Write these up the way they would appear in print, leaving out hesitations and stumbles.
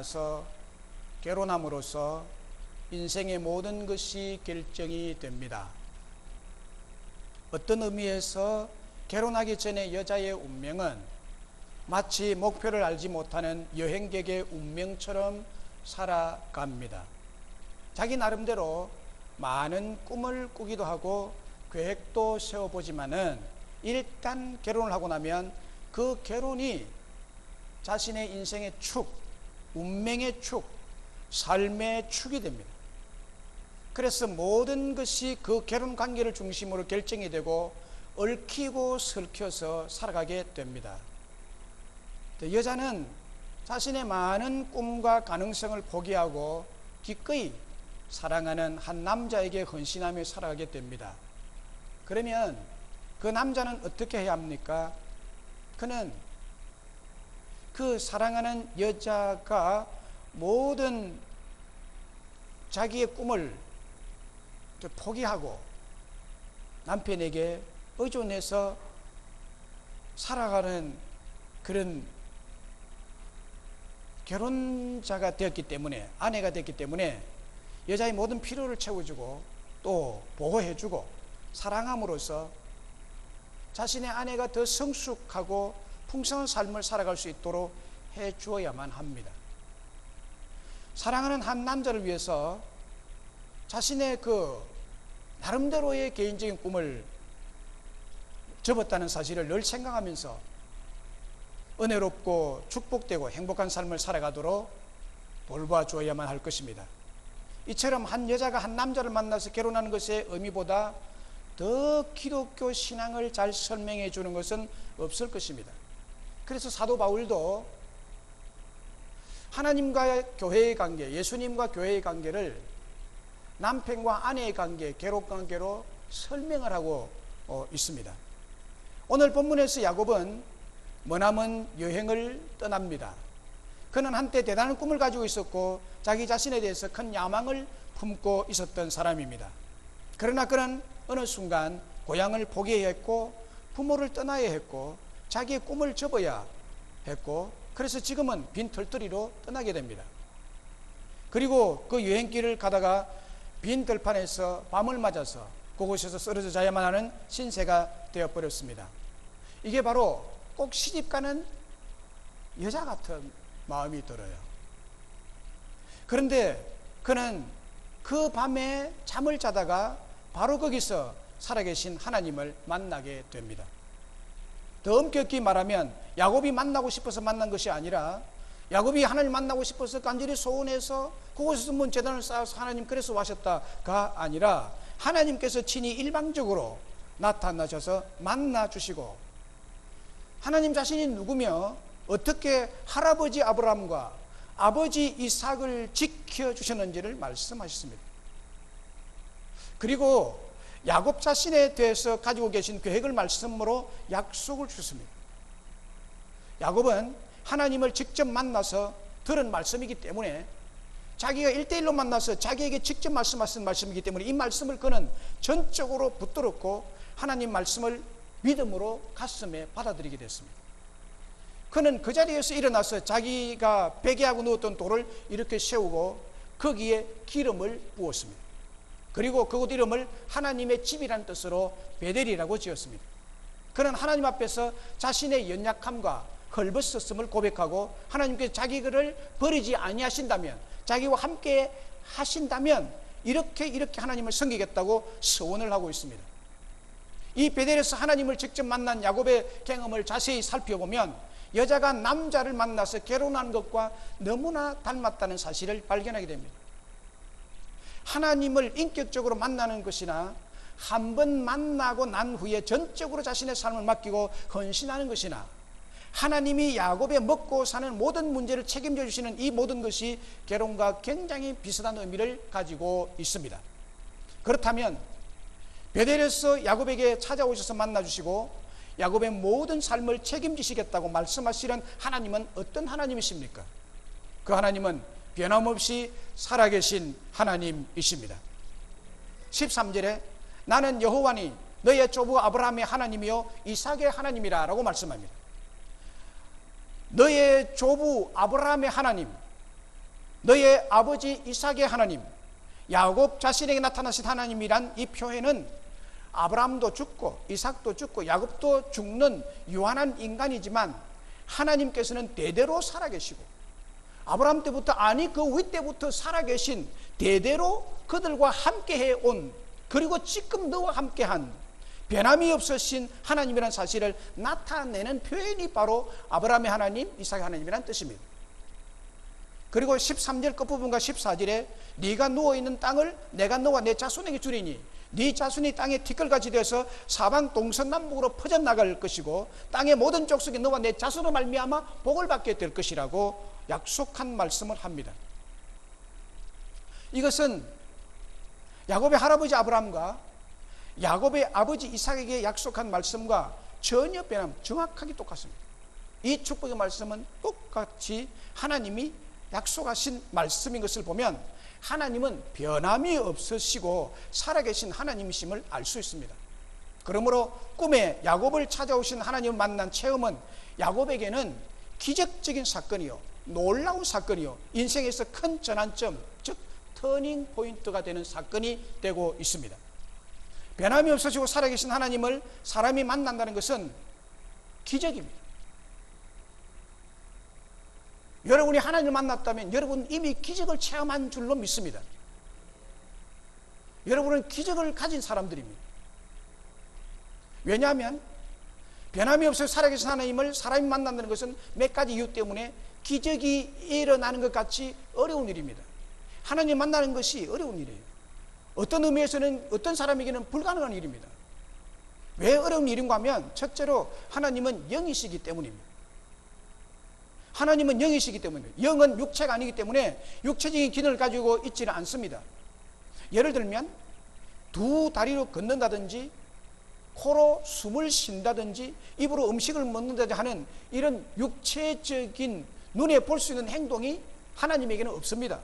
만나서 결혼함으로써 인생의 모든 것이 결정이 됩니다. 어떤 의미에서 결혼하기 전에 여자의 운명은 마치 목표를 알지 못하는 여행객의 운명처럼 살아갑니다. 자기 나름대로 많은 꿈을 꾸기도 하고 계획도 세워보지만은 일단 결혼을 하고 나면 그 결혼이 자신의 인생의 축, 운명의 축, 삶의 축이 됩니다. 그래서 모든 것이 그 결혼 관계를 중심으로 결정이 되고 얽히고 설켜서 살아가게 됩니다. 여자는 자신의 많은 꿈과 가능성을 포기하고 기꺼이 사랑하는 한 남자에게 헌신하며 살아가게 됩니다. 그러면 그 남자는 어떻게 해야 합니까? 그는 그 사랑하는 여자가 모든 자기의 꿈을 포기하고 남편에게 의존해서 살아가는 그런 결혼자가 되었기 때문에, 아내가 됐기 때문에 여자의 모든 필요를 채워주고 또 보호해주고 사랑함으로써 자신의 아내가 더 성숙하고 풍성한 삶을 살아갈 수 있도록 해주어야만 합니다. 사랑하는 한 남자를 위해서 자신의 그 나름대로의 개인적인 꿈을 접었다는 사실을 늘 생각하면서 은혜롭고 축복되고 행복한 삶을 살아가도록 돌봐 주어야만 할 것입니다. 이처럼 한 여자가 한 남자를 만나서 결혼하는 것의 의미보다 더 기독교 신앙을 잘 설명해 주는 것은 없을 것입니다. 그래서 사도 바울도 하나님과 교회의 관계, 예수님과 교회의 관계를 남편과 아내의 관계, 결혼 관계로 설명을 하고 있습니다. 오늘 본문에서 야곱은 머나먼 여행을 떠납니다. 그는 한때 대단한 꿈을 가지고 있었고 자기 자신에 대해서 큰 야망을 품고 있었던 사람입니다. 그러나 그는 어느 순간 고향을 포기해야 했고 부모를 떠나야 했고 자기의 꿈을 접어야 했고 그래서 지금은 빈털터리로 떠나게 됩니다. 그리고 그 여행길을 가다가 빈 들판에서 밤을 맞아서 그곳에서 쓰러져 자야만 하는 신세가 되어버렸습니다. 이게 바로 꼭 시집가는 여자 같은 마음이 들어요. 그런데 그는 그 밤에 잠을 자다가 바로 거기서 살아계신 하나님을 만나게 됩니다. 더 엄격히 말하면 야곱이 만나고 싶어서 만난 것이 아니라 야곱이 하나님 만나고 싶어서 간절히 소원해서 그곳에서 문 제단을 쌓아서 하나님 그래서 와셨다가 아니라 하나님께서 친히 일방적으로 나타나셔서 만나 주시고 하나님 자신이 누구며 어떻게 할아버지 아브라함과 아버지 이삭을 지켜주셨는지를 말씀하셨습니다. 그리고 야곱 자신에 대해서 가지고 계신 계획을 말씀으로 약속을 주셨습니다. 야곱은 하나님을 직접 만나서 들은 말씀이기 때문에 자기가 1대1로 만나서 자기에게 직접 말씀하신 말씀이기 때문에 이 말씀을 그는 전적으로 붙들었고 하나님 말씀을 믿음으로 가슴에 받아들이게 됐습니다. 그는 그 자리에서 일어나서 자기가 베개하고 누웠던 돌을 이렇게 세우고 거기에 기름을 부었습니다. 그리고 그곳 이름을 하나님의 집이라는 뜻으로 베델이라고 지었습니다. 그는 하나님 앞에서 자신의 연약함과 헐벗었음을 고백하고 하나님께서 자기를 버리지 아니하신다면 자기와 함께 하신다면 이렇게 하나님을 섬기겠다고 서원을 하고 있습니다. 이 베델에서 하나님을 직접 만난 야곱의 경험을 자세히 살펴보면 여자가 남자를 만나서 결혼한 것과 너무나 닮았다는 사실을 발견하게 됩니다. 하나님을 인격적으로 만나는 것이나 한 번 만나고 난 후에 전적으로 자신의 삶을 맡기고 헌신하는 것이나 하나님이 야곱의 먹고 사는 모든 문제를 책임져 주시는 이 모든 것이 결혼과 굉장히 비슷한 의미를 가지고 있습니다. 그렇다면 베델에서 야곱에게 찾아오셔서 만나주시고 야곱의 모든 삶을 책임지시겠다고 말씀하시는 하나님은 어떤 하나님이십니까? 그 하나님은 변함없이 살아계신 하나님이십니다. 13절에 나는 여호와니 너의 조부 아브라함의 하나님이요 이삭의 하나님이라 라고 말씀합니다. 너의 조부 아브라함의 하나님, 너의 아버지 이삭의 하나님, 야곱 자신에게 나타나신 하나님이란 이 표현은 아브라함도 죽고 이삭도 죽고 야곱도 죽는 유한한 인간이지만 하나님께서는 대대로 살아계시고 아브라함 때부터 아니 그 위 때부터 살아계신 대대로 그들과 함께해 온, 그리고 지금 너와 함께한 변함이 없으신 하나님이라는 사실을 나타내는 표현이 바로 아브라함의 하나님, 이삭의 하나님이라는 뜻입니다. 그리고 13절 끝부분과 14절에 네가 누워있는 땅을 내가 너와 내 자손에게 주리니 네 자손이 땅에 티끌같이 되어서 사방 동서남북으로 퍼져나갈 것이고 땅의 모든 족속이 너와 내 자손으로 말미암아 복을 받게 될 것이라고 약속한 말씀을 합니다. 이것은 야곱의 할아버지 아브라함과 야곱의 아버지 이삭에게 약속한 말씀과 전혀 변함, 정확하게 똑같습니다. 이 축복의 말씀은 똑같이 하나님이 약속하신 말씀인 것을 보면 하나님은 변함이 없으시고 살아계신 하나님이심을 알 수 있습니다. 그러므로 꿈에 야곱을 찾아오신 하나님을 만난 체험은 야곱에게는 기적적인 사건이요, 놀라운 사건이요, 인생에서 큰 전환점, 즉 터닝 포인트가 되는 사건이 되고 있습니다. 변함이 없으시고 살아계신 하나님을 사람이 만난다는 것은 기적입니다. 여러분이 하나님을 만났다면 여러분 이미 기적을 체험한 줄로 믿습니다. 여러분은 기적을 가진 사람들입니다. 왜냐하면 변함이 없어 살아계신 하나님을 사람이 만난다는 것은 몇 가지 이유 때문에 기적이 일어나는 것 같이 어려운 일입니다. 하나님 만나는 것이 어려운 일이에요. 어떤 의미에서는 어떤 사람에게는 불가능한 일입니다. 왜 어려운 일인가 하면 첫째로 하나님은 영이시기 때문입니다. 하나님은 영이시기 때문입니다. 영은 육체가 아니기 때문에 육체적인 기능을 가지고 있지는 않습니다. 예를 들면 두 다리로 걷는다든지 코로 숨을 쉰다든지 입으로 음식을 먹는다든지 하는 이런 육체적인 눈에 볼 수 있는 행동이 하나님에게는 없습니다.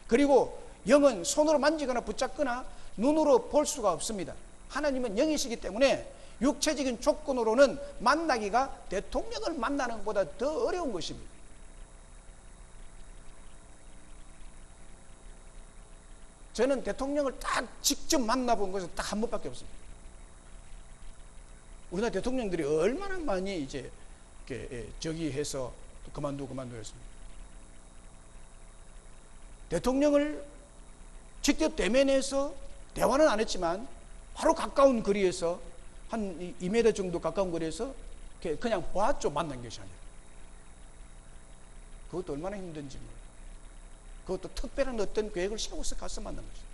그리고 영은 손으로 만지거나 붙잡거나 눈으로 볼 수가 없습니다. 하나님은 영이시기 때문에 육체적인 조건으로는 만나기가 대통령을 만나는 것보다 더 어려운 것입니다. 저는 대통령을 딱 직접 만나본 것은 딱 한 번밖에 없습니다. 우리나라 대통령들이 얼마나 많이 이제 저기해서 그만두고 했습니다. 대통령을 직접 대면해서 대화는 안 했지만 바로 가까운 거리에서 한 2m 정도 가까운 거리에서 그냥 보았죠. 만난 것이 아니라. 그것도 얼마나 힘든지 몰라요. 그것도 특별한 어떤 계획을 세워서 가서 만난 것이죠.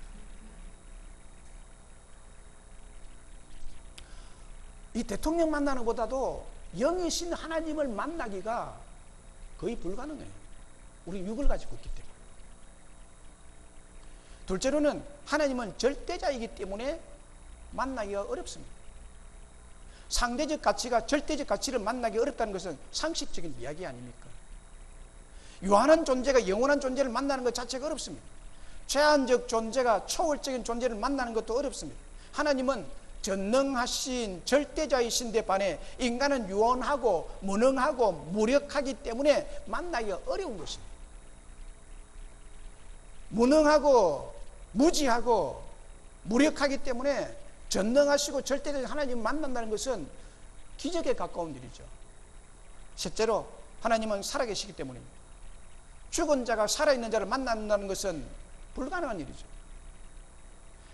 이 대통령 만나는 것보다도 영이신 하나님을 만나기가 거의 불가능해요. 우리 육을 가지고 있기 때문에. 둘째로는 하나님은 절대자이기 때문에 만나기가 어렵습니다. 상대적 가치가 절대적 가치를 만나기 어렵다는 것은 상식적인 이야기 아닙니까? 유한한 존재가 영원한 존재를 만나는 것 자체가 어렵습니다. 제한적 존재가 초월적인 존재를 만나는 것도 어렵습니다. 하나님은 전능하신 절대자이신데 반해 인간은 유한하고 무능하고 무력하기 때문에 만나기가 어려운 것입니다. 무능하고 무지하고 무력하기 때문에 전능하시고 절대적인 하나님 만난다는 것은 기적에 가까운 일이죠. 셋째로 하나님은 살아계시기 때문입니다. 죽은 자가 살아있는 자를 만난다는 것은 불가능한 일이죠.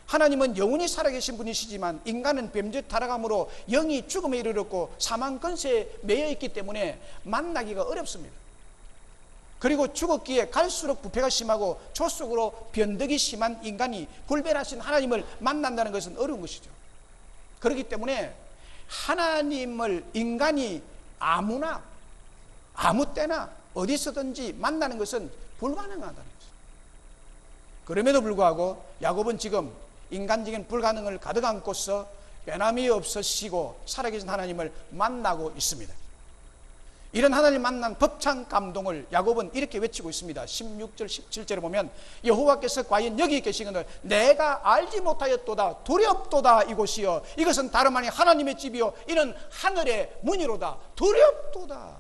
하나님은 영원히 살아계신 분이시지만 인간은 뱀짓 타락함으로 영이 죽음에 이르렀고 사망 권세에 매여있기 때문에 만나기가 어렵습니다. 그리고 죽었기에 갈수록 부패가 심하고 조속으로 변덕이 심한 인간이 불변하신 하나님을 만난다는 것은 어려운 것이죠. 그렇기 때문에 하나님을 인간이 아무나 아무 때나 어디서든지 만나는 것은 불가능하다는 것이죠. 그럼에도 불구하고 야곱은 지금 인간적인 불가능을 가득 안고서 변함이 없으시고 살아계신 하나님을 만나고 있습니다. 이런 하나님 만난 벅찬 감동을 야곱은 이렇게 외치고 있습니다. 16절 17절에 보면 여호와께서 과연 여기 계시거늘 내가 알지 못하였도다 두렵도다 이곳이여 이것은 다름 아닌 하나님의 집이요 이는 하늘의 문이로다 두렵도다.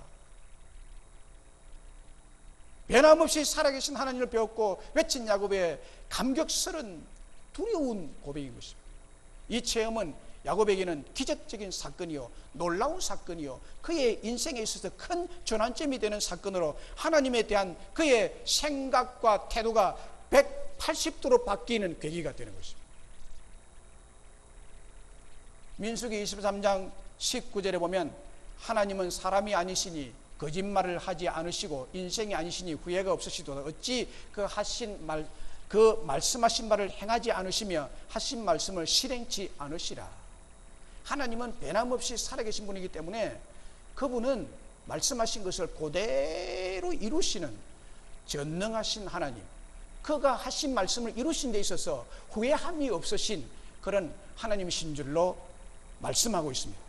변함없이 살아계신 하나님을 배웠고 외친 야곱의 감격스러운 두려운 고백인 것입니다. 이 체험은 야곱에게는 기적적인 사건이요, 놀라운 사건이요, 그의 인생에 있어서 큰 전환점이 되는 사건으로 하나님에 대한 그의 생각과 태도가 180도로 바뀌는 계기가 되는 것입니다. 민수기 23장 19절에 보면 하나님은 사람이 아니시니 거짓말을 하지 않으시고 인생이 아니시니 후회가 없으시도다. 어찌 그 말씀하신 바를 행하지 않으시며 하신 말씀을 실행치 않으시라. 하나님은 변함없이 살아계신 분이기 때문에 그분은 말씀하신 것을 그대로 이루시는 전능하신 하나님, 그가 하신 말씀을 이루신 데 있어서 후회함이 없으신 그런 하나님이신 줄로 말씀하고 있습니다.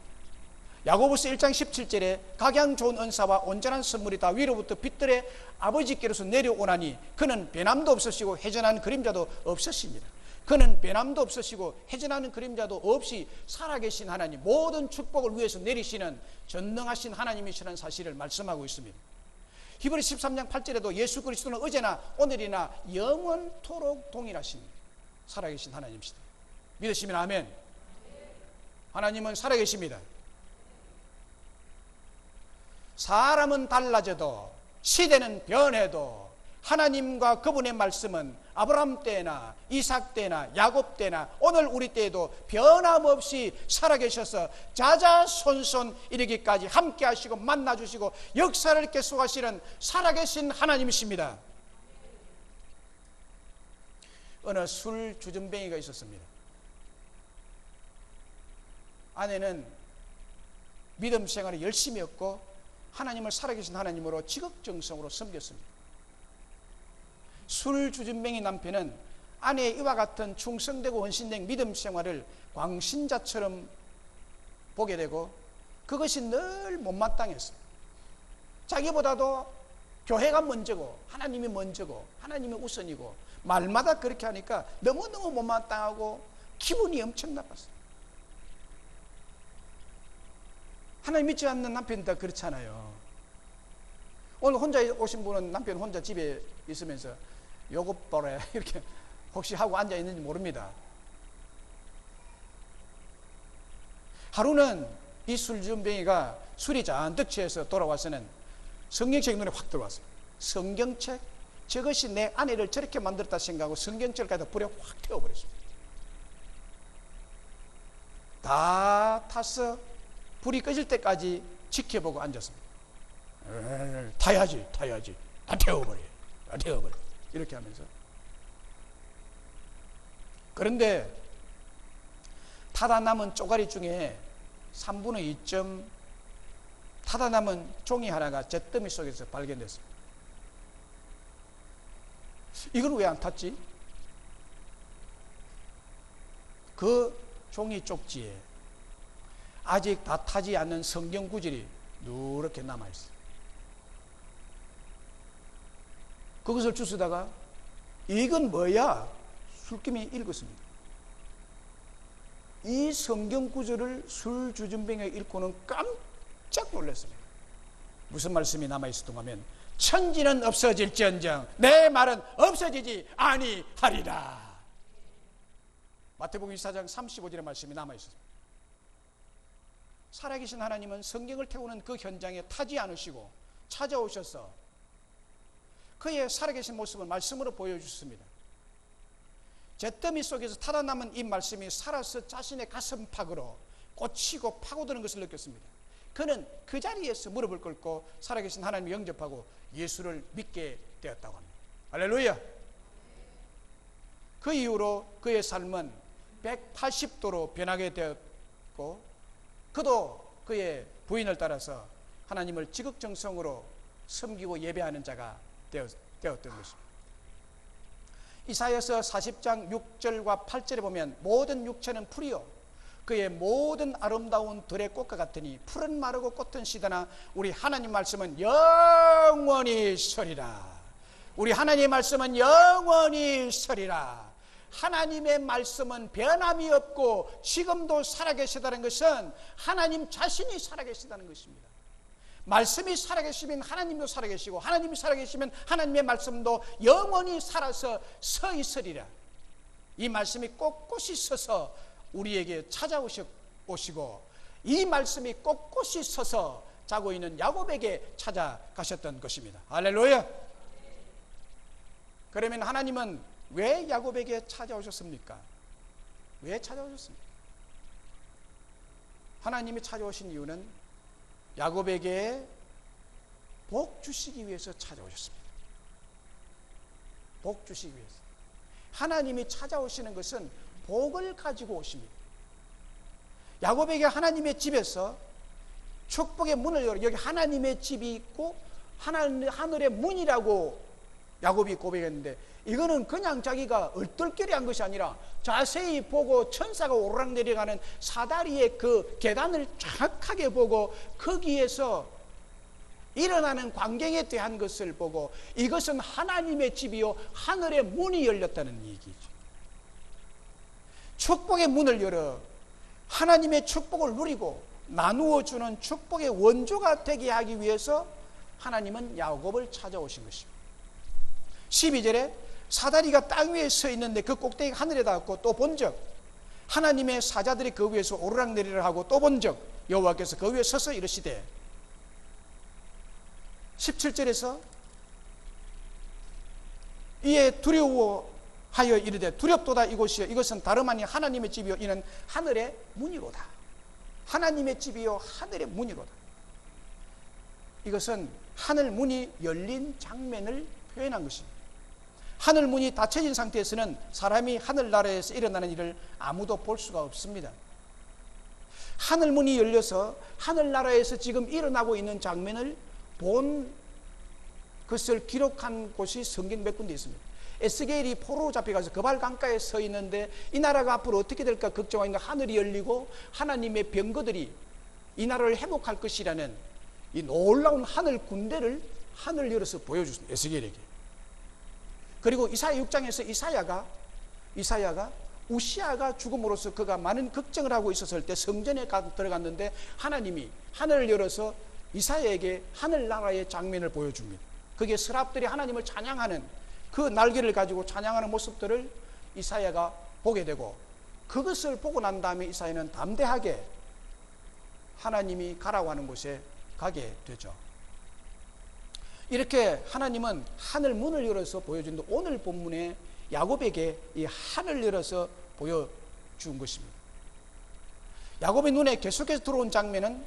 야고보서 1장 17절에 각양 좋은 은사와 온전한 선물이 다 위로부터 빛들의 아버지께로서 내려오나니 그는 변함도 없으시고 회전하는 그림자도 없으십니다. 그는 변함도 없으시고 회전하는 그림자도 없이 살아계신 하나님, 모든 축복을 위해서 내리시는 전능하신 하나님이시라는 사실을 말씀하고 있습니다. 히브리 13장 8절에도 예수 그리스도는 어제나 오늘이나 영원토록 동일하신 살아계신 하나님이시다. 믿으시면 아멘. 하나님은 살아계십니다. 사람은 달라져도 시대는 변해도 하나님과 그분의 말씀은 아브라함 때나 이삭 때나 야곱 때나 오늘 우리 때에도 변함없이 살아계셔서 자자손손 이르기까지 함께 하시고 만나주시고 역사를 계속하시는 살아계신 하나님이십니다. 어느 술 주전뱅이가 있었습니다. 아내는 믿음 생활을 열심히 했고 하나님을 살아계신 하나님으로 지극정성으로 섬겼습니다. 술 주전뱅이 남편은 아내의 이와 같은 충성되고 헌신된 믿음 생활을 광신자처럼 보게 되고 그것이 늘 못마땅했어요. 자기보다도 교회가 먼저고 하나님이 먼저고 하나님이 우선이고 말마다 그렇게 하니까 너무너무 못마땅하고 기분이 엄청 나빴어요. 하나님 믿지 않는 남편이 다 그렇잖아요. 오늘 혼자 오신 분은 남편 혼자 집에 있으면서 요것 보래 이렇게 혹시 하고 앉아 있는지 모릅니다. 하루는 이 술주전뱅이가 술이 잔뜩 취해서 돌아와서는 성경책 눈에 확 들어왔어요. 성경책? 저것이 내 아내를 저렇게 만들었다 생각하고 성경책을 가져다 불에 확 태워버렸습니다. 다 타서 불이 꺼질 때까지 지켜보고 앉았습니다. 타야지 다 태워버려 이렇게 하면서. 그런데 타다 남은 쪼가리 중에 3분의 2점 타다 남은 종이 하나가 잿더미 속에서 발견됐습니다. 이건 왜 안 탔지? 그 종이 쪽지에 아직 다 타지 않는 성경 구절이 누렇게 남아있어요. 그것을 주스다가 이건 뭐야? 술김이 읽었습니다. 이 성경 구절을 술 주전뱅이가 읽고는 깜짝 놀랐습니다. 무슨 말씀이 남아있었던가 하면 천지는 없어질지언정 내 말은 없어지지 아니하리라. 마태복음 24장 35절의 말씀이 남아있었습니다. 살아계신 하나님은 성경을 태우는 그 현장에 타지 않으시고 찾아오셔서 그의 살아계신 모습을 말씀으로 보여주셨습니다. 잿더미 속에서 타다 남은 이 말씀이 살아서 자신의 가슴팍으로 꽂히고 파고드는 것을 느꼈습니다. 그는 그 자리에서 무릎을 꿇고 살아계신 하나님을 영접하고 예수를 믿게 되었다고 합니다. 할렐루야. 그 이후로 그의 삶은 180도로 변하게 되었고 그도 그의 부인을 따라서 하나님을 지극정성으로 섬기고 예배하는 자가 되었던 것입니다. 이사야서 40장 6절과 8절에 보면 모든 육체는 풀이요 그의 모든 아름다운 들의 꽃과 같으니 풀은 마르고 꽃은 시드나 우리 하나님 말씀은 영원히 서리라. 우리 하나님의 말씀은 영원히 서리라. 하나님의 말씀은 변함이 없고 지금도 살아계시다는 것은 하나님 자신이 살아계시다는 것입니다. 말씀이 살아계시면 하나님도 살아계시고 하나님이 살아계시면 하나님의 말씀도 영원히 살아서 서 있으리라. 이 말씀이 꼿꼿이 서서 우리에게 찾아오시고 이 말씀이 꼿꼿이 서서 자고 있는 야곱에게 찾아가셨던 것입니다. 할렐루야. 그러면 하나님은 왜 야곱에게 찾아오셨습니까? 왜 찾아오셨습니까? 하나님이 찾아오신 이유는 야곱에게 복 주시기 위해서 찾아오셨습니다. 복 주시기 위해서. 하나님이 찾아오시는 것은 복을 가지고 오십니다. 야곱에게 하나님의 집에서 축복의 문을 열어, 여기 하나님의 집이 있고 하늘의 문이라고 야곱이 고백했는데, 이거는 그냥 자기가 얼떨결에 한 것이 아니라 자세히 보고 천사가 오르락 내려가는 사다리의 그 계단을 정확하게 보고 거기에서 일어나는 광경에 대한 것을 보고 이것은 하나님의 집이요 하늘의 문이 열렸다는 얘기죠. 축복의 문을 열어 하나님의 축복을 누리고 나누어 주는 축복의 원조가 되게 하기 위해서 하나님은 야곱을 찾아오신 것입니다. 12절에 사다리가 땅 위에 서 있는데 그 꼭대기가 하늘에 닿았고 또 본적 하나님의 사자들이 그 위에서 오르락내리락 하고 또 본적 여호와께서 그 위에 서서 이르시되, 17절에서 이에 두려워하여 이르되 두렵도다 이곳이여 이것은 다름 아닌 하나님의 집이요 이는 하늘의 문이로다. 하나님의 집이요 하늘의 문이로다. 이것은 하늘 문이 열린 장면을 표현한 것입니다. 하늘 문이 닫혀진 상태에서는 사람이 하늘나라에서 일어나는 일을 아무도 볼 수가 없습니다. 하늘 문이 열려서 하늘나라에서 지금 일어나고 있는 장면을 본 것을 기록한 곳이 성경 몇 군데 있습니다. 에스겔이 포로로 잡혀가서 그발 강가에 서 있는데 이 나라가 앞으로 어떻게 될까 걱정하니까 하늘이 열리고 하나님의 병거들이 이 나라를 회복할 것이라는 이 놀라운 하늘 군대를 하늘 열어서 보여줬습니다. 에스겔에게. 그리고 이사야 6장에서 이사야가 우시아가 죽음으로써 그가 많은 걱정을 하고 있었을 때 성전에 들어갔는데 하나님이 하늘을 열어서 이사야에게 하늘나라의 장면을 보여줍니다. 그게 스랍들이 하나님을 찬양하는 그 날개를 가지고 찬양하는 모습들을 이사야가 보게 되고, 그것을 보고 난 다음에 이사야는 담대하게 하나님이 가라고 하는 곳에 가게 되죠. 이렇게 하나님은 하늘 문을 열어서 보여준다. 오늘 본문에 야곱에게 이 하늘을 열어서 보여준 것입니다. 야곱의 눈에 계속해서 들어온 장면은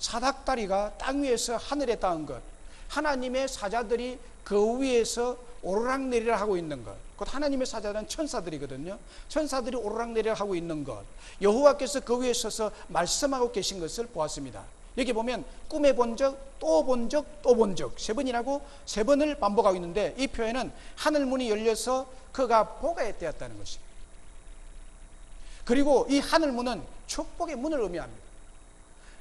사닥다리가 땅 위에서 하늘에 닿은 것, 하나님의 사자들이 그 위에서 오르락내리락 하고 있는 것, 곧 하나님의 사자는 천사들이거든요. 천사들이 오르락내리락 하고 있는 것, 여호와께서 그 위에 서서 말씀하고 계신 것을 보았습니다. 여기 보면 꿈에 본 적, 또 본 적, 또 본 적, 세 번이라고 세 번을 반복하고 있는데 이 표현은 하늘 문이 열려서 그가 보게 되었다는 것입니다. 그리고 이 하늘 문은 축복의 문을 의미합니다.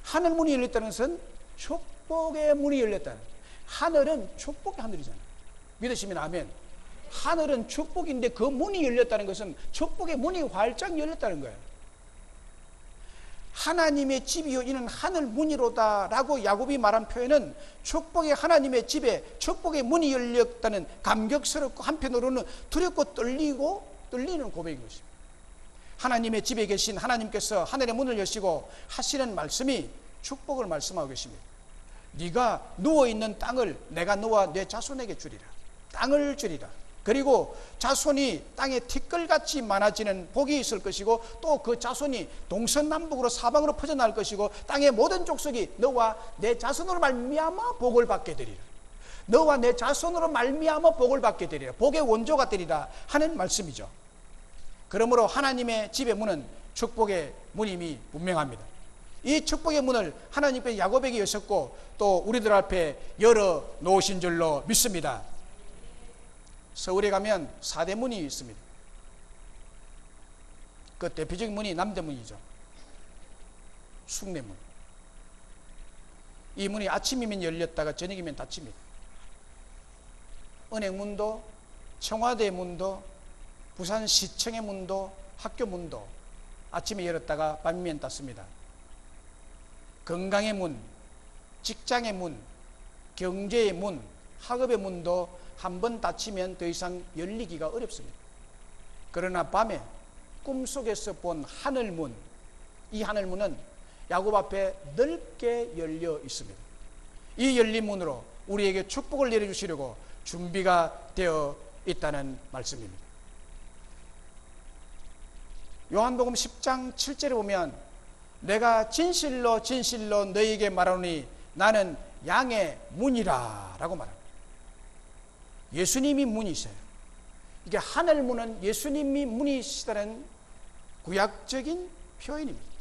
하늘 문이 열렸다는 것은 축복의 문이 열렸다는, 하늘은 축복의 하늘이잖아요. 믿으시면 아멘. 하늘은 축복인데 그 문이 열렸다는 것은 축복의 문이 활짝 열렸다는 거예요. 하나님의 집이요 이는 하늘 문이로다 라고 야곱이 말한 표현은 축복의 하나님의 집에 축복의 문이 열렸다는 감격스럽고 한편으로는 두렵고 떨리는 고백인 것입니다. 하나님의 집에 계신 하나님께서 하늘의 문을 여시고 하시는 말씀이 축복을 말씀하고 계십니다. 네가 누워있는 땅을 내가 너와 내 자손에게 주리라. 땅을 주리라. 그리고 자손이 땅에 티끌같이 많아지는 복이 있을 것이고 또 그 자손이 동서남북으로 사방으로 퍼져나갈 것이고 땅의 모든 족속이 너와 내 자손으로 말미암아 복을 받게 되리라. 너와 내 자손으로 말미암아 복을 받게 되리라. 복의 원조가 되리라 하는 말씀이죠. 그러므로 하나님의 집의 문은 축복의 문임이 분명합니다. 이 축복의 문을 하나님께서 야곱에게 여셨고 또 우리들 앞에 열어 놓으신 줄로 믿습니다. 서울에 가면 사대문이 있습니다. 그 대표적인 문이 남대문이죠. 숭례문. 이 문이 아침이면 열렸다가 저녁이면 닫힙니다. 은행문도, 청와대 문도, 부산시청의 문도, 학교 문도 아침에 열었다가 밤이면 닫습니다. 건강의 문, 직장의 문, 경제의 문, 학업의 문도 한번 닫히면 더 이상 열리기가 어렵습니다. 그러나 밤에 꿈속에서 본 하늘문, 이 하늘문은 야곱 앞에 넓게 열려 있습니다. 이 열린 문으로 우리에게 축복을 내려주시려고 준비가 되어 있다는 말씀입니다. 요한복음 10장 7절에 보면 내가 진실로 진실로 너희에게 말하노니 나는 양의 문이라 라고 말합니다. 예수님이 문이세요. 이게 하늘문은 예수님이 문이시다는 구약적인 표현입니다.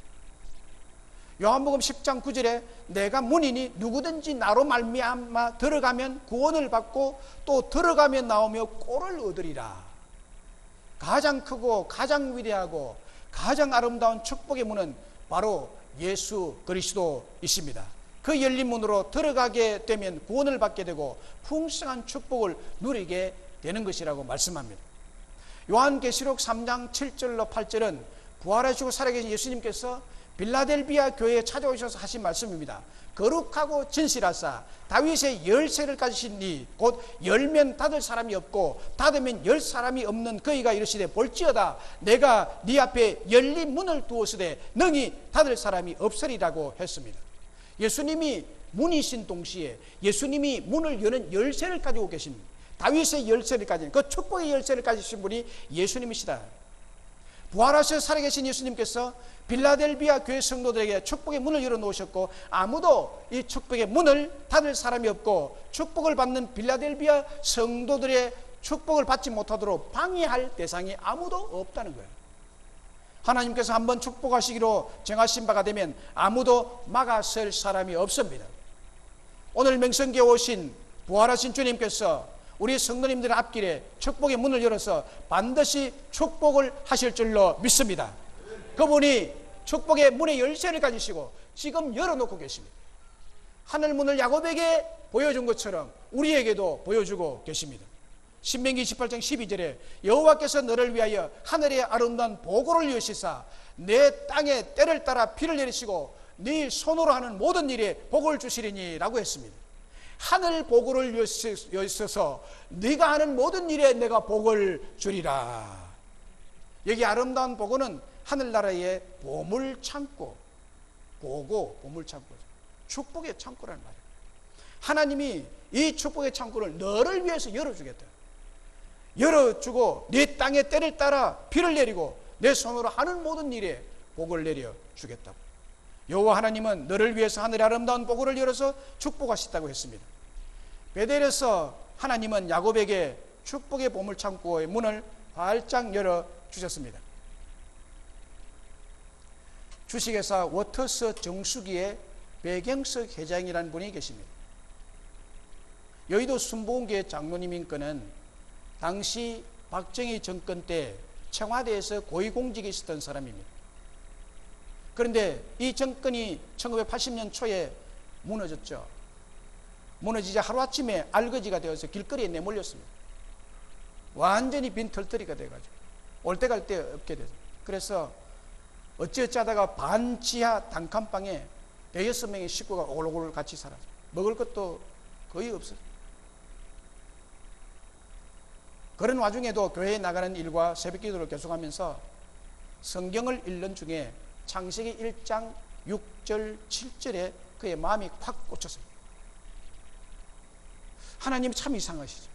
요한복음 10장 9절에 내가 문이니 누구든지 나로 말미암아 들어가면 구원을 받고 또 들어가면 나오며 꼴을 얻으리라. 가장 크고 가장 위대하고 가장 아름다운 축복의 문은 바로 예수 그리스도이십니다. 그 열린 문으로 들어가게 되면 구원을 받게 되고 풍성한 축복을 누리게 되는 것이라고 말씀합니다. 요한계시록 3장 7절로 8절은 부활하시고 살아계신 예수님께서 빌라델비아 교회에 찾아오셔서 하신 말씀입니다. 거룩하고 진실하사 다윗의 열쇠를 가지신 이 곧 열면 닫을 사람이 없고 닫으면 열 사람이 없는 그이가 이르시되 볼지어다 내가 네 앞에 열린 문을 두었으되 능히 닫을 사람이 없으리라고 했습니다. 예수님이 문이신 동시에 예수님이 문을 여는 열쇠를 가지고 계십니다. 다윗의 열쇠를 가진 그 축복의 열쇠를 가지신 분이 예수님이시다. 부활하셔서 살아계신 예수님께서 빌라델비아 교회 성도들에게 축복의 문을 열어놓으셨고 아무도 이 축복의 문을 닫을 사람이 없고 축복을 받는 빌라델비아 성도들의 축복을 받지 못하도록 방해할 대상이 아무도 없다는 거예요. 하나님께서 한번 축복하시기로 정하신 바가 되면 아무도 막아설 사람이 없습니다. 오늘 명성기에 오신 부활하신 주님께서 우리 성도님들 앞길에 축복의 문을 열어서 반드시 축복을 하실 줄로 믿습니다. 그분이 축복의 문의 열쇠를 가지시고 지금 열어놓고 계십니다. 하늘문을 야곱에게 보여준 것처럼 우리에게도 보여주고 계십니다. 신명기 18장 12절에 여호와께서 너를 위하여 하늘의 아름다운 보고를 여시사 내 땅에 때를 따라 비를 내리시고 네 손으로 하는 모든 일에 복을 주시리니 라고 했습니다. 하늘 보고를 여셔서 네가 하는 모든 일에 내가 복을 주리라. 여기 아름다운 보고는 하늘나라의 보물창고, 보고 보물창고죠. 축복의 창고라는 말이에요. 하나님이 이 축복의 창고를 너를 위해서 열어주겠다. 열어주고 네 땅의 때를 따라 비를 내리고 내 손으로 하는 모든 일에 복을 내려주겠다고. 여호와 하나님은 너를 위해서 하늘의 아름다운 보고를 열어서 축복하셨다고 했습니다. 베델에서 하나님은 야곱에게 축복의 보물창고의 문을 활짝 열어주셨습니다. 주식회사 워터스 정수기의 배경석 회장이라는 분이 계십니다. 여의도 순복음교회 장로님인 그는 당시 박정희 정권 때 청와대에서 고위공직에 있었던 사람입니다. 그런데 이 정권이 1980년 초에 무너졌죠. 무너지자 하루아침에 알거지가 되어서 길거리에 내몰렸습니다. 완전히 빈털터리가 돼가지고 올 때 갈 데 없게 됐어요. 그래서 어찌어찌하다가 반지하 단칸방에 6명의 식구가 오글오글 같이 살았어요. 먹을 것도 거의 없어요. 그런 와중에도 교회에 나가는 일과 새벽기도를 계속하면서 성경을 읽는 중에 창세기 1장 6절 7절에 그의 마음이 확 꽂혔습니다. 하나님이 참 이상하시죠.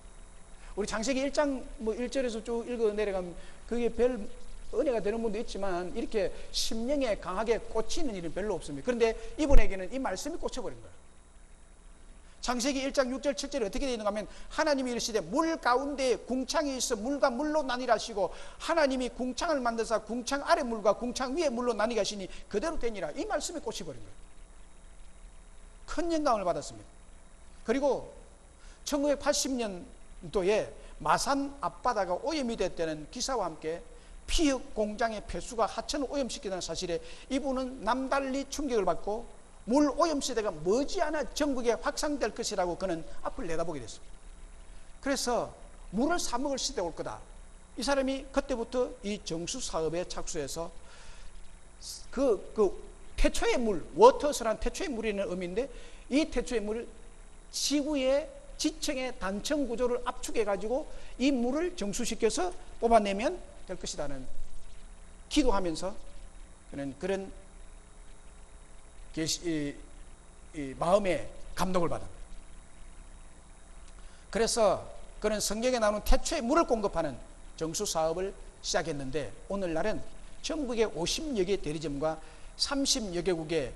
우리 창세기 1장 1절에서 쭉 읽어 내려가면 그게 별 은혜가 되는 분도 있지만 이렇게 심령에 강하게 꽂히는 일은 별로 없습니다. 그런데 이분에게는 이 말씀이 꽂혀버린 거예요. 창세기 1장 6절 7절에 어떻게 되어 있는가 하면 하나님이 이르시되 물 가운데 궁창이 있어 물과 물로 나뉘라 하시고 하나님이 궁창을 만드사 궁창 아래 물과 궁창 위에 물로 나뉘게 하시니 그대로 되니라. 이 말씀이 꽂혀버린 거예요. 큰 영감을 받았습니다. 그리고 1980년도에 마산 앞바다가 오염이 됐다는 기사와 함께 피혁 공장의 폐수가 하천을 오염시키는 사실에 이분은 남달리 충격을 받고 물 오염 시대가 머지않아 전국에 확산될 것이라고 그는 앞을 내다보게 됐습니다. 그래서 물을 사먹을 시대가 올 거다. 이 사람이 그때부터 이 정수 사업에 착수해서 그 태초의 물, 워터스란 태초의 물이라는 의미인데 이 태초의 물을 지구의 지층의 단층 구조를 압축해 가지고 이 물을 정수시켜서 뽑아내면 될 것이라는 기도하면서 그런 마음의 감동을 받아. 그래서 그런 성경에 나오는 태초의 물을 공급하는 정수 사업을 시작했는데, 오늘날은 전국의 50여 개 대리점과 30여 개국에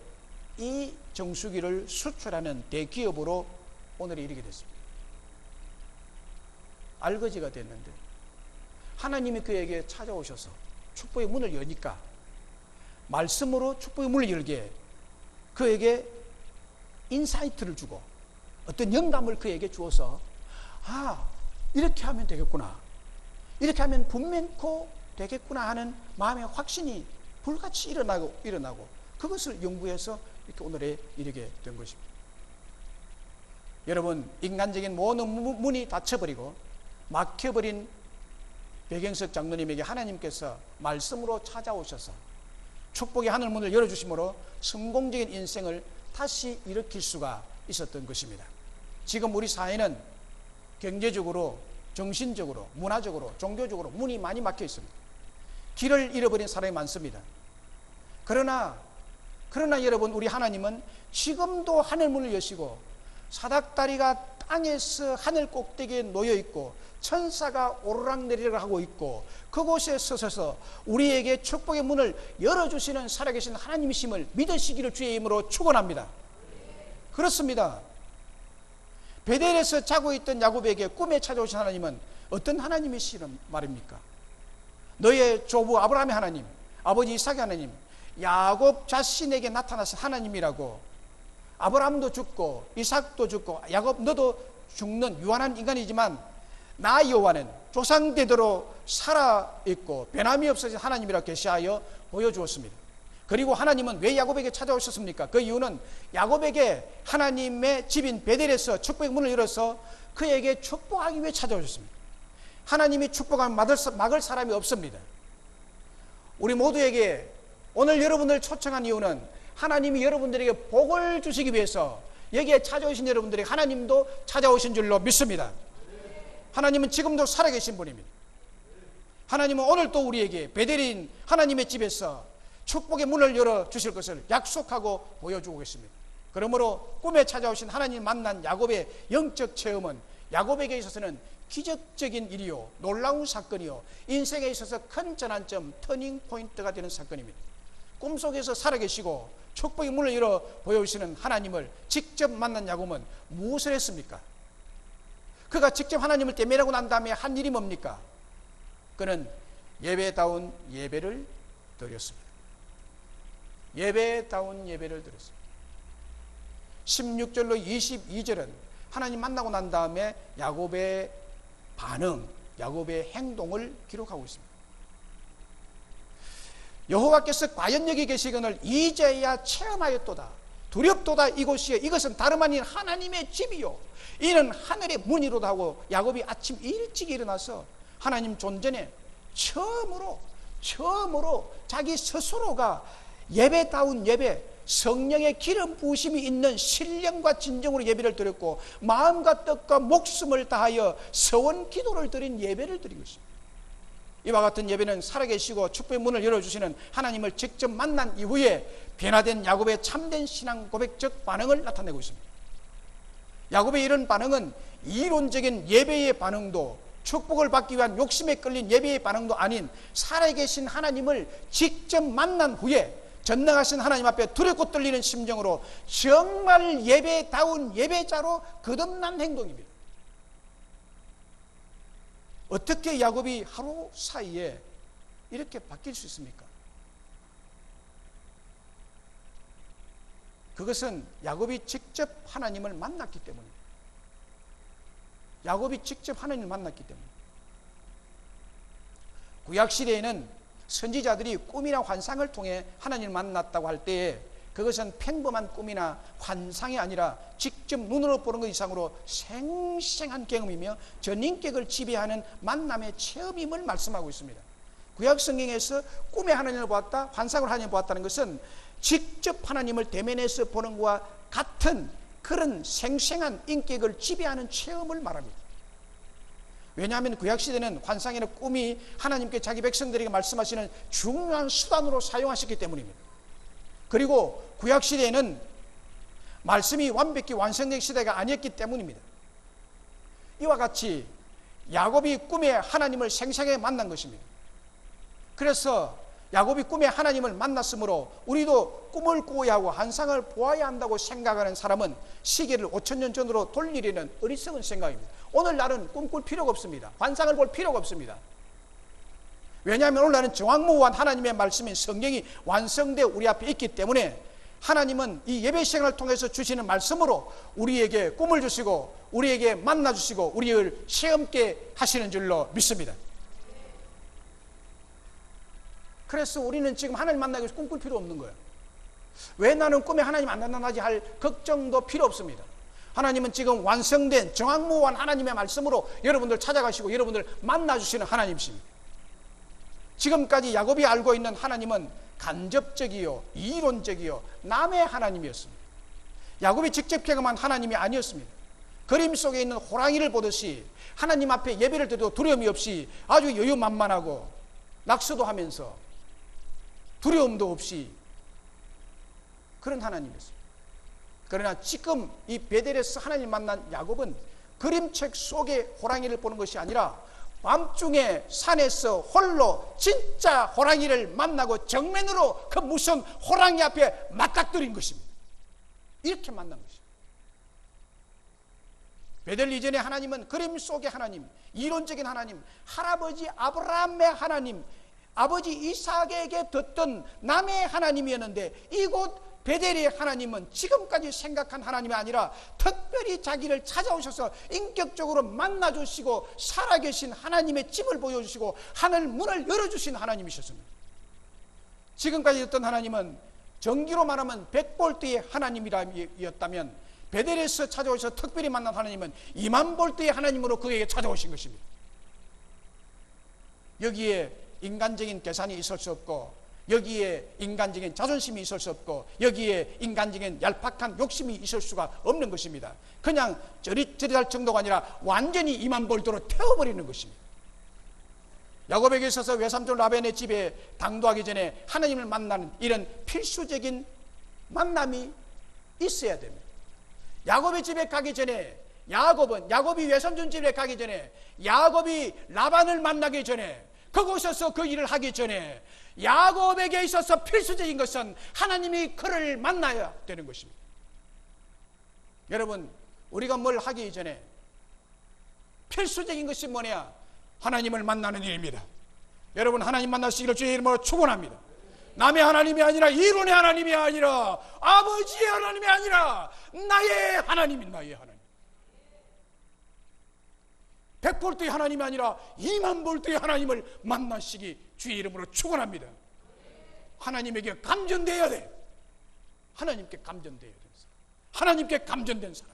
이 정수기를 수출하는 대기업으로 오늘에 이르게 됐습니다. 알거지가 됐는데, 하나님이 그에게 찾아오셔서 축복의 문을 여니까 말씀으로 축복의 문을 열게 그에게 인사이트를 주고 어떤 영감을 그에게 주어서, 이렇게 하면 되겠구나, 이렇게 하면 분명코 되겠구나 하는 마음의 확신이 불같이 일어나고 그것을 연구해서 이렇게 오늘에 이르게 된 것입니다. 여러분, 인간적인 모든 문이 닫혀버리고 막혀버린 배경석 장로님에게 하나님께서 말씀으로 찾아오셔서 축복의 하늘문을 열어주심으로 성공적인 인생을 다시 일으킬 수가 있었던 것입니다. 지금 우리 사회는 경제적으로, 정신적으로, 문화적으로, 종교적으로 문이 많이 막혀 있습니다. 길을 잃어버린 사람이 많습니다. 그러나 여러분, 우리 하나님은 지금도 하늘문을 여시고 사닥다리가 땅에서 하늘 꼭대기에 놓여 있고 천사가 오르락내리락 하고 있고 그곳에 서서 우리에게 축복의 문을 열어주시는 살아계신 하나님이심을 믿으시기를 주의 이름으로 축원합니다. 그렇습니다. 베델에서 자고 있던 야곱에게 꿈에 찾아오신 하나님은 어떤 하나님이시란 말입니까? 너의 조부 아브라함의 하나님, 아버지 이삭의 하나님, 야곱 자신에게 나타나신 하나님이라고. 아브라함도 죽고 이삭도 죽고 야곱 너도 죽는 유한한 인간이지만 나 여호와는 조상대대로 살아있고 변함이 없어진 하나님이라고 계시하여 보여주었습니다. 그리고 하나님은 왜 야곱에게 찾아오셨습니까? 그 이유는 야곱에게 하나님의 집인 베델에서 축복의 문을 열어서 그에게 축복하기 위해 찾아오셨습니다. 하나님이 축복하면 막을 사람이 없습니다. 우리 모두에게 오늘 여러분을 초청한 이유는 하나님이 여러분들에게 복을 주시기 위해서 여기에 찾아오신 여러분들에게 하나님도 찾아오신 줄로 믿습니다. 하나님은 지금도 살아계신 분입니다. 하나님은 오늘도 우리에게 베델인 하나님의 집에서 축복의 문을 열어주실 것을 약속하고 보여주고 계십니다. 그러므로 꿈에 찾아오신 하나님 만난 야곱의 영적 체험은 야곱에게 있어서는 기적적인 일이요, 놀라운 사건이요, 인생에 있어서 큰 전환점, 터닝 포인트가 되는 사건입니다. 꿈속에서 살아계시고 축복의 문을 열어 보여주시는 하나님을 직접 만난 야곱은 무엇을 했습니까? 그가 직접 하나님을 대면하고 난 다음에 한 일이 뭡니까? 그는 예배다운 예배를 드렸습니다. 예배다운 예배를 드렸습니다. 16절로 22절은 하나님 만나고 난 다음에 야곱의 반응, 야곱의 행동을 기록하고 있습니다. 여호와께서 과연 여기 계시거늘 이제야 체험하였도다. 두렵도다 이곳이여. 이것은 다름 아닌 하나님의 집이요, 이는 하늘의 문이로다 하고 야곱이 아침 일찍 일어나서 하나님 존전에 처음으로 자기 스스로가 예배다운 예배, 성령의 기름 부으심이 있는 신령과 진정으로 예배를 드렸고 마음과 뜻과 목숨을 다하여 서원 기도를 드린 예배를 드린 것입니다. 이와 같은 예배는 살아계시고 축복의 문을 열어주시는 하나님을 직접 만난 이후에 변화된 야곱의 참된 신앙 고백적 반응을 나타내고 있습니다. 야곱의 이런 반응은 이론적인 예배의 반응도, 축복을 받기 위한 욕심에 끌린 예배의 반응도 아닌 살아계신 하나님을 직접 만난 후에 전능하신 하나님 앞에 두렵고 떨리는 심정으로 정말 예배다운 예배자로 거듭난 행동입니다. 어떻게 야곱이 하루 사이에 이렇게 바뀔 수 있습니까? 그것은 야곱이 직접 하나님을 만났기 때문입니다. 야곱이 직접 하나님을 만났기 때문입니다. 구약시대에는 선지자들이 꿈이나 환상을 통해 하나님을 만났다고 할 때에 그것은 평범한 꿈이나 환상이 아니라 직접 눈으로 보는 것 이상으로 생생한 경험이며 전인격을 지배하는 만남의 체험임을 말씀하고 있습니다. 구약 성경에서 꿈에 하나님을 보았다, 환상을 하나님을 보았다는 것은 직접 하나님을 대면해서 보는 것과 같은 그런 생생한 인격을 지배하는 체험을 말합니다. 왜냐하면 구약시대는 환상이나 꿈이 하나님께 자기 백성들에게 말씀하시는 중요한 수단으로 사용하셨기 때문입니다. 그리고 구약시대에는 말씀이 완벽히 완성된 시대가 아니었기 때문입니다. 이와 같이 야곱이 꿈에 하나님을 생생하게 만난 것입니다. 그래서 야곱이 꿈에 하나님을 만났으므로 우리도 꿈을 꾸어야 하고 환상을 보아야 한다고 생각하는 사람은 시계를 5,000년 전으로 돌리려는 어리석은 생각입니다. 오늘날은 꿈꿀 필요가 없습니다. 환상을 볼 필요가 없습니다. 왜냐하면 오늘날은 정확무한 하나님의 말씀인 성경이 완성되어 우리 앞에 있기 때문에 하나님은 이 예배 시간을 통해서 주시는 말씀으로 우리에게 꿈을 주시고 우리에게 만나 주시고 우리를 시험케 하시는 줄로 믿습니다. 그래서 우리는 지금 하나님 만나기 위해서 꿈꿀 필요 없는 거예요. 왜 나는 꿈에 하나님 안 만나지 할 걱정도 필요 없습니다. 하나님은 지금 완성된 정확무한 하나님의 말씀으로 여러분들 찾아가시고 여러분들 만나주시는 하나님이십니다. 지금까지 야곱이 알고 있는 하나님은 간접적이요 이론적이요 남의 하나님이었습니다. 야곱이 직접 경험한 하나님이 아니었습니다. 그림 속에 있는 호랑이를 보듯이 하나님 앞에 예배를 드려도 두려움이 없이 아주 여유만만하고 낙서도 하면서 두려움도 없이 그런 하나님이었습니다. 그러나 지금 이 베델에서 하나님 만난 야곱은 그림책 속의 호랑이를 보는 것이 아니라 밤중에 산에서 홀로 진짜 호랑이를 만나고 정면으로 그 무서운 호랑이 앞에 맞닥뜨린 것입니다. 이렇게 만난 것입니다. 베델 이전의 하나님은 그림 속의 하나님, 이론적인 하나님, 할아버지 아브라함의 하나님, 아버지 이삭에게 듣던 남의 하나님이었는데 이곳 베델의 하나님은 지금까지 생각한 하나님이 아니라 특별히 자기를 찾아오셔서 인격적으로 만나주시고 살아계신 하나님의 집을 보여주시고 하늘 문을 열어주신 하나님이셨습니다. 지금까지 듣던 하나님은 정기로 말하면 100볼트의 하나님이었다면 베델에서 찾아오셔서 특별히 만난 하나님은 20000볼트의 하나님으로 그에게 찾아오신 것입니다. 여기에 인간적인 계산이 있을 수 없고 여기에 인간적인 자존심이 있을 수 없고 여기에 인간적인 얄팍한 욕심이 있을 수가 없는 것입니다. 그냥 저릿저릿할 정도가 아니라 완전히 20000볼트로 태워버리는 것입니다. 야곱에게 있어서 외삼촌 라벤의 집에 당도하기 전에 하나님을 만나는 이런 필수적인 만남이 있어야 됩니다. 야곱의 집에 가기 전에 야곱이 외삼촌 집에 가기 전에 야곱이 라반을 만나기 전에 그곳에서 그 일을 하기 전에 야곱에게 있어서 필수적인 것은 하나님이 그를 만나야 되는 것입니다. 여러분, 우리가 뭘 하기 전에 필수적인 것이 뭐냐? 하나님을 만나는 일입니다. 여러분, 하나님 만나시기를 주의 이름으로 축원합니다. 남의 하나님이 아니라 이론의 하나님이 아니라 아버지의 하나님이 아니라 나의 하나님인 나의 하나님. 100볼트의 하나님이 아니라 20000볼트의 하나님을 만나시기 주의 이름으로 축원합니다. 하나님에게 감전되어야 돼. 하나님께 감전되어야 되는 사람. 하나님께 감전된 사람.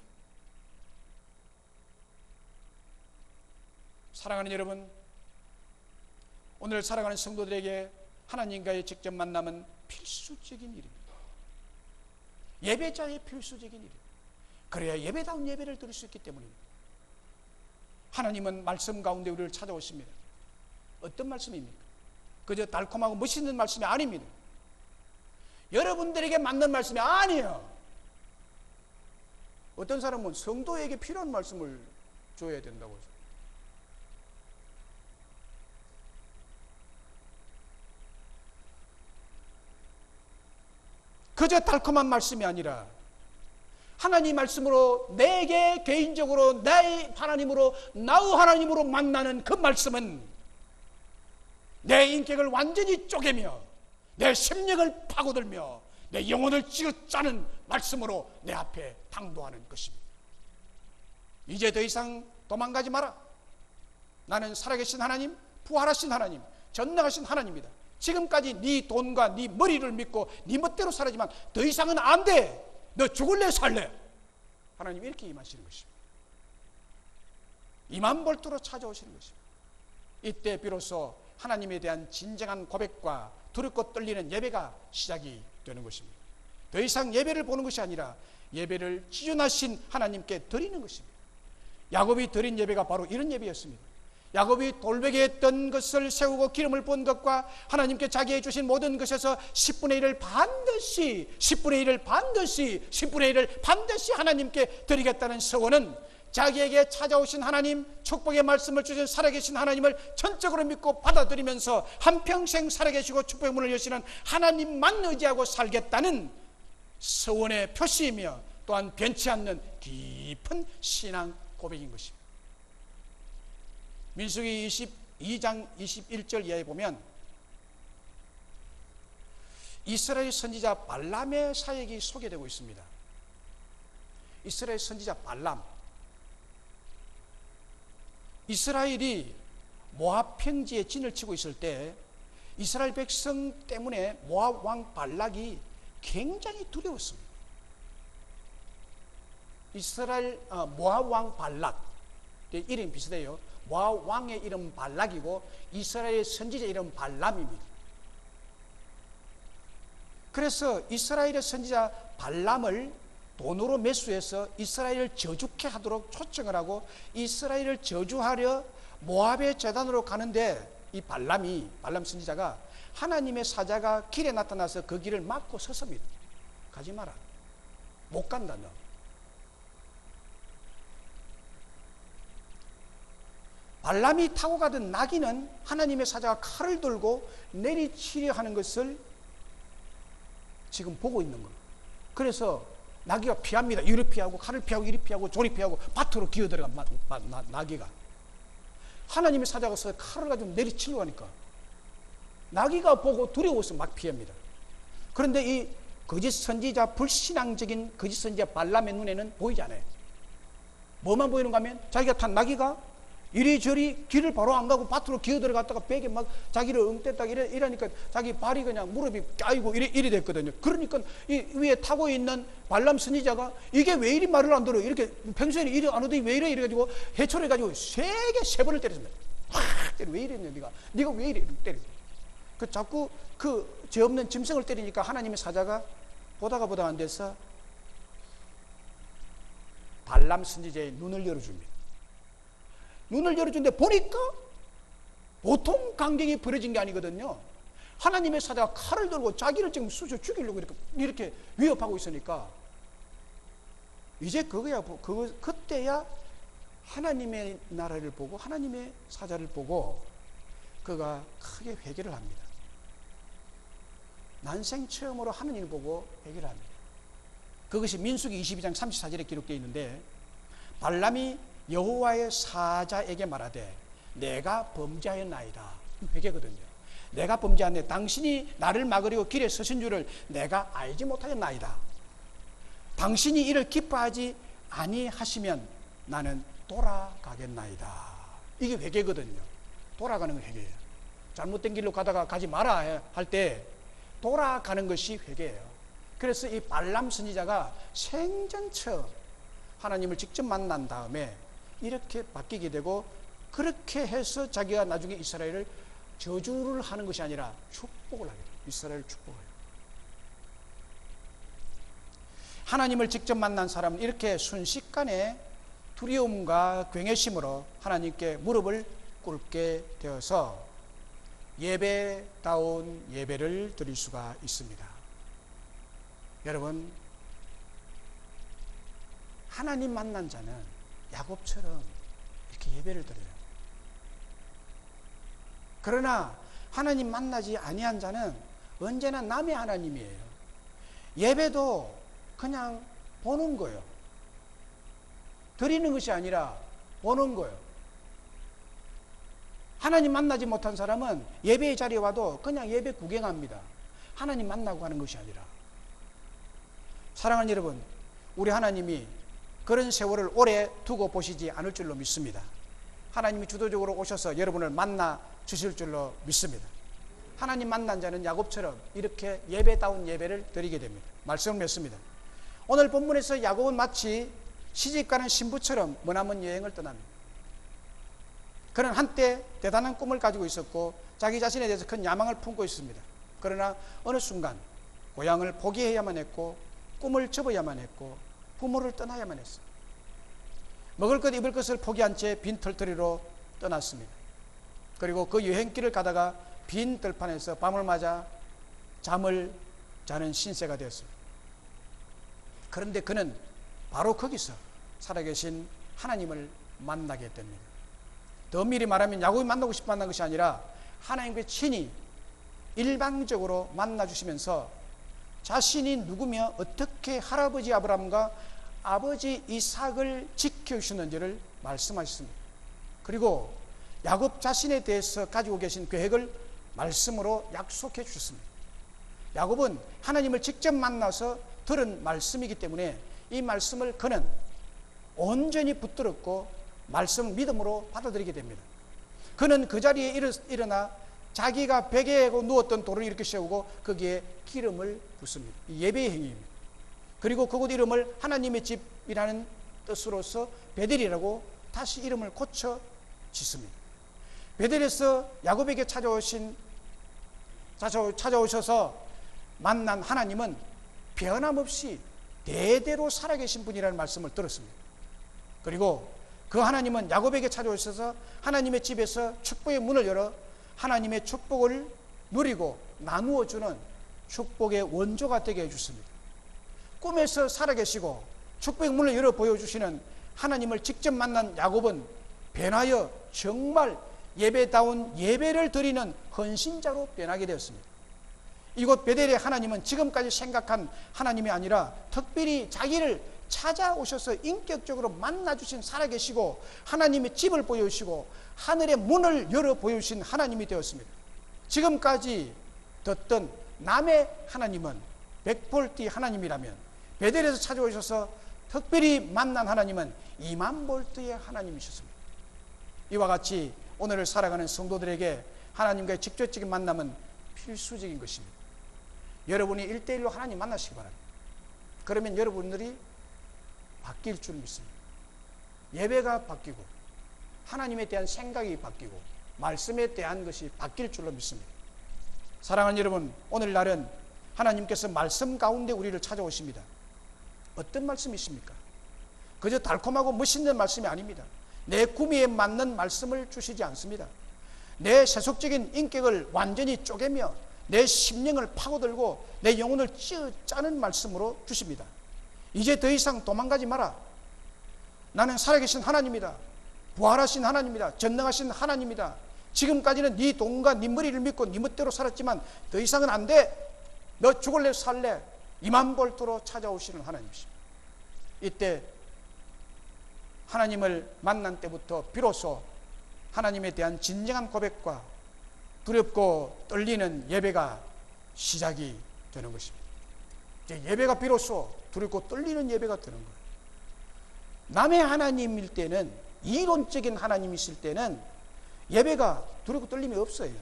사랑하는 여러분, 오늘 살아가는 성도들에게 하나님과의 직접 만남은 필수적인 일입니다. 예배자의 필수적인 일입니다. 그래야 예배다운 예배를 드릴 수 있기 때문입니다. 하나님은 말씀 가운데 우리를 찾아오십니다. 어떤 말씀입니까? 그저 달콤하고 멋있는 말씀이 아닙니다. 여러분들에게 맞는 말씀이 아니에요. 어떤 사람은 성도에게 필요한 말씀을 줘야 된다고 해서 그저 달콤한 말씀이 아니라 하나님 말씀으로 내게 개인적으로 내 하나님으로 나의 하나님으로 만나는 그 말씀은 내 인격을 완전히 쪼개며 내 심령을 파고들며 내 영혼을 찌르짜는 말씀으로 내 앞에 당도하는 것입니다. 이제 더 이상 도망가지 마라. 나는 살아계신 하나님, 부활하신 하나님, 전능하신 하나님이다. 지금까지 네 돈과 네 머리를 믿고 네 멋대로 살았지만 더 이상은 안 돼. 너 죽을래 살래? 하나님 이렇게 임하시는 것입니다. 20000볼트로 찾아오시는 것입니다. 이때 비로소 하나님에 대한 진정한 고백과 두렵고 떨리는 예배가 시작이 되는 것입니다. 더 이상 예배를 보는 것이 아니라 예배를 지존하신 하나님께 드리는 것입니다. 야곱이 드린 예배가 바로 이런 예배였습니다. 야곱이 돌베개 했던 것을 세우고 기름을 부은 것과 하나님께 자기에게 주신 모든 것에서 10분의 1을 반드시 10분의 1을 반드시 10분의 1을 반드시 하나님께 드리겠다는 서원은 자기에게 찾아오신 하나님, 축복의 말씀을 주신 살아계신 하나님을 전적으로 믿고 받아들이면서 한평생 살아계시고 축복의 문을 여시는 하나님만 의지하고 살겠다는 서원의 표시이며 또한 변치 않는 깊은 신앙 고백인 것입니다. 민수기 22장 21절 이하에 보면 이스라엘 선지자 발람의 사역이 소개되고 있습니다. 이스라엘 선지자 발람, 이스라엘이 모압 평지에 진을 치고 있을 때 이스라엘 백성 때문에 모압 왕 발락이 굉장히 두려웠습니다. 모압 왕 발락, 이름이 비슷해요. 모압 왕의 이름 발락이고 이스라엘 선지자 이름 발람입니다. 그래서 이스라엘의 선지자 발람을 돈으로 매수해서 이스라엘을 저주케 하도록 초청을 하고 이스라엘을 저주하려 모압의 제단으로 가는데 이 발람 선지자가 하나님의 사자가 길에 나타나서 그 길을 막고 섰습니다. 가지 마라. 못 간다 너. 발람이 타고 가던 나귀는 하나님의 사자가 칼을 들고 내리치려 하는 것을 지금 보고 있는 거예요. 그래서 나귀가 피합니다. 이리 피하고 칼을 피하고 이리 피하고 저리 피하고 밭으로 기어들어간 나귀가. 하나님의 사자가 칼을 가지고 내리치려고 하니까 나귀가 보고 두려워서 막 피합니다. 그런데 이 거짓 선지자, 불신앙적인 거짓 선지자 발람의 눈에는 보이지 않아요. 뭐만 보이는가 하면 자기가 탄 나귀가 이리저리 길을 바로 안 가고 밭으로 기어 들어갔다가 벽에 막 자기를 응댔다 이러니까 자기 발이 그냥 무릎이 까이고 이리 됐거든요. 그러니까 이 위에 타고 있는 발람 선지자가 이게 왜 이리 말을 안 들어? 이렇게 평소에는 이리 안 오더니 왜 이래? 이래가지고 해초를 세 번을 때렸습니다. 왜 이랬냐 네가 왜 이래? 때려. 그 자꾸 그 죄 없는 짐승을 때리니까 하나님의 사자가 보다가 안 돼서 발람 선지자의 눈을 열어줍니다. 눈을 열어준데 보니까 보통 강경이 벌어진 게 아니거든요. 하나님의 사자가 칼을 들고 자기를 지금 쑤셔 죽이려고 이렇게 위협하고 있으니까 이제 그때야 하나님의 나라를 보고 하나님의 사자를 보고 그가 크게 회개를 합니다. 난생 처음으로 하나님을 보고 회개를 합니다. 그것이 민수기 22장 34절에 기록되어 있는데 발람이 여호와의 사자에게 말하되 내가 범죄하였나이다. 회개거든요. 내가 범죄하였네. 당신이 나를 막으려고 길에 서신 줄을 내가 알지 못하였나이다. 당신이 이를 기뻐하지 아니하시면 나는 돌아가겠나이다. 이게 회개거든요. 돌아가는 건 회개예요. 잘못된 길로 가다가 가지 마라 할 때 돌아가는 것이 회개예요. 그래서 이 발람 선지자가 생전 처음 하나님을 직접 만난 다음에 이렇게 바뀌게 되고 그렇게 해서 자기가 나중에 이스라엘을 저주를 하는 것이 아니라 축복을 하게 돼요. 이스라엘을 축복해요. 하나님을 직접 만난 사람은 이렇게 순식간에 두려움과 경외심으로 하나님께 무릎을 꿇게 되어서 예배다운 예배를 드릴 수가 있습니다. 여러분, 하나님 만난 자는 야곱처럼 이렇게 예배를 드려요. 그러나 하나님 만나지 아니한 자는 언제나 남의 하나님이에요. 예배도 그냥 보는 거예요. 드리는 것이 아니라 보는 거예요. 하나님 만나지 못한 사람은 예배의 자리에 와도 그냥 예배 구경합니다. 하나님 만나고 하는 것이 아니라. 사랑하는 여러분, 우리 하나님이 그런 세월을 오래 두고 보시지 않을 줄로 믿습니다. 하나님이 주도적으로 오셔서 여러분을 만나 주실 줄로 믿습니다. 하나님 만난 자는 야곱처럼 이렇게 예배다운 예배를 드리게 됩니다. 말씀을 맺습니다. 오늘 본문에서 야곱은 마치 시집가는 신부처럼 머나먼 여행을 떠납니다. 그는 한때 대단한 꿈을 가지고 있었고 자기 자신에 대해서 큰 야망을 품고 있습니다. 그러나 어느 순간 고향을 포기해야만 했고 꿈을 접어야만 했고 부모를 떠나야만 했어요. 먹을 것 입을 것을 포기한 채 빈 털터리로 떠났습니다. 그리고 그 여행길을 가다가 빈 들판에서 밤을 맞아 잠을 자는 신세가 되었습니다. 그런데 그는 바로 거기서 살아계신 하나님을 만나게 됩니다. 더 미리 말하면 야곱이 만나고 싶어 만난 것이 아니라 하나님께 친히 일방적으로 만나주시면서 자신이 누구며 어떻게 할아버지 아브라함과 아버지 이삭을 지켜주셨는지를 말씀하셨습니다. 그리고 야곱 자신에 대해서 가지고 계신 계획을 말씀으로 약속해 주셨습니다. 야곱은 하나님을 직접 만나서 들은 말씀이기 때문에 이 말씀을 그는 온전히 붙들었고 말씀을 믿음으로 받아들이게 됩니다. 그는 그 자리에 일어나 자기가 베개하고 누웠던 돌을 이렇게 세우고 거기에 기름을 붓습니다. 예배의 행위입니다. 그리고 그곳 이름을 하나님의 집이라는 뜻으로서 베델이라고 다시 이름을 고쳐 짓습니다. 베델에서 야곱에게 찾아오셔서 만난 하나님은 변함없이 대대로 살아계신 분이라는 말씀을 들었습니다. 그리고 그 하나님은 야곱에게 찾아오셔서 하나님의 집에서 축복의 문을 열어 하나님의 축복을 누리고 나누어주는 축복의 원조가 되게 해주십니다. 꿈에서 살아계시고 축복의 문을 열어 보여주시는 하나님을 직접 만난 야곱은 변하여 정말 예배다운 예배를 드리는 헌신자로 변하게 되었습니다. 이곳 베델의 하나님은 지금까지 생각한 하나님이 아니라 특별히 자기를 찾아오셔서 인격적으로 만나주신 살아계시고 하나님의 집을 보여주시고 하늘의 문을 열어 보여주신 하나님이 되었습니다. 지금까지 듣던 남의 하나님은 100볼트 하나님이라면 베델에서 찾아오셔서 특별히 만난 하나님은 20000볼트의 하나님이셨습니다. 이와 같이 오늘을 살아가는 성도들에게 하나님과의 직접적인 만남은 필수적인 것입니다. 여러분이 1대1로 하나님 만나시기 바랍니다. 그러면 여러분들이 바뀔 줄 믿습니다. 예배가 바뀌고 하나님에 대한 생각이 바뀌고 말씀에 대한 것이 바뀔 줄로 믿습니다. 사랑하는 여러분, 오늘날은 하나님께서 말씀 가운데 우리를 찾아오십니다. 어떤 말씀이십니까? 그저 달콤하고 멋있는 말씀이 아닙니다. 내 구미에 맞는 말씀을 주시지 않습니다. 내 세속적인 인격을 완전히 쪼개며 내 심령을 파고들고 내 영혼을 짜는 말씀으로 주십니다. 이제 더 이상 도망가지 마라. 나는 살아계신 하나님이다. 부활하신 하나님이다. 전능하신 하나님이다. 지금까지는 네 돈과 네 머리를 믿고 네 멋대로 살았지만 더 이상은 안 돼. 너 죽을래 살래. 20000볼트로 찾아오시는 하나님이십니다. 이때 하나님을 만난 때부터 비로소 하나님에 대한 진정한 고백과 두렵고 떨리는 예배가 시작이 되는 것입니다. 이제 예배가 비로소 두렵고 떨리는 예배가 되는 거예요. 남의 하나님일 때는, 이론적인 하나님이실 때는 예배가 두렵고 떨림이 없어요.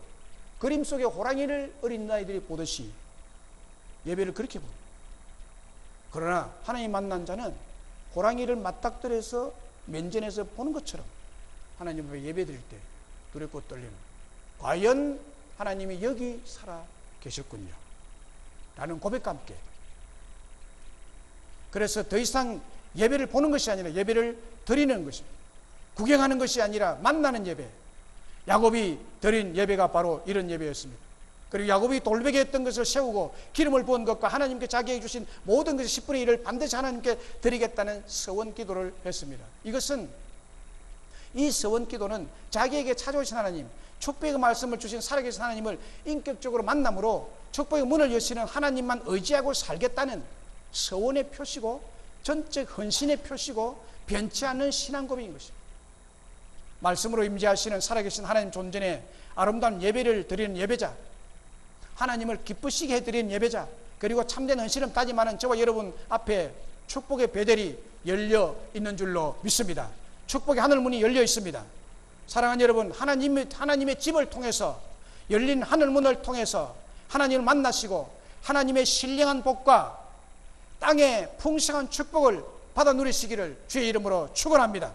그림 속에 호랑이를 어린아이들이 보듯이 예배를 그렇게 봅니다. 그러나 하나님 만난 자는 호랑이를 맞닥뜨려서 면전에서 보는 것처럼 하나님 앞에 예배 드릴 때 두렵고 떨리는, 과연 하나님이 여기 살아 계셨군요 라는 고백과 함께, 그래서 더 이상 예배를 보는 것이 아니라 예배를 드리는 것입니다. 구경하는 것이 아니라 만나는 예배. 야곱이 드린 예배가 바로 이런 예배였습니다. 그리고 야곱이 돌베개 했던 것을 세우고 기름을 부은 것과 하나님께 자기에게 주신 모든 것의 10분의 1을 반드시 하나님께 드리겠다는 서원 기도를 했습니다. 이 서원 기도는 자기에게 찾아오신 하나님, 축복의 말씀을 주신 살아계신 하나님을 인격적으로 만남으로 축복의 문을 여시는 하나님만 의지하고 살겠다는 서원의 표시고 전적 헌신의 표시고 변치 않는 신앙 고백인 것입니다. 말씀으로 임재하시는 살아계신 하나님 존전에 아름다운 예배를 드리는 예배자, 하나님을 기쁘시게 해드리는 예배자, 그리고 참된 헌신을 다짐하는 저와 여러분 앞에 축복의 베델이 열려 있는 줄로 믿습니다. 축복의 하늘문이 열려 있습니다. 사랑하는 여러분, 하나님의 집을 통해서, 열린 하늘문을 통해서 하나님을 만나시고 하나님의 신령한 복과 땅의 풍성한 축복을 받아 누리시기를 주의 이름으로 축원합니다.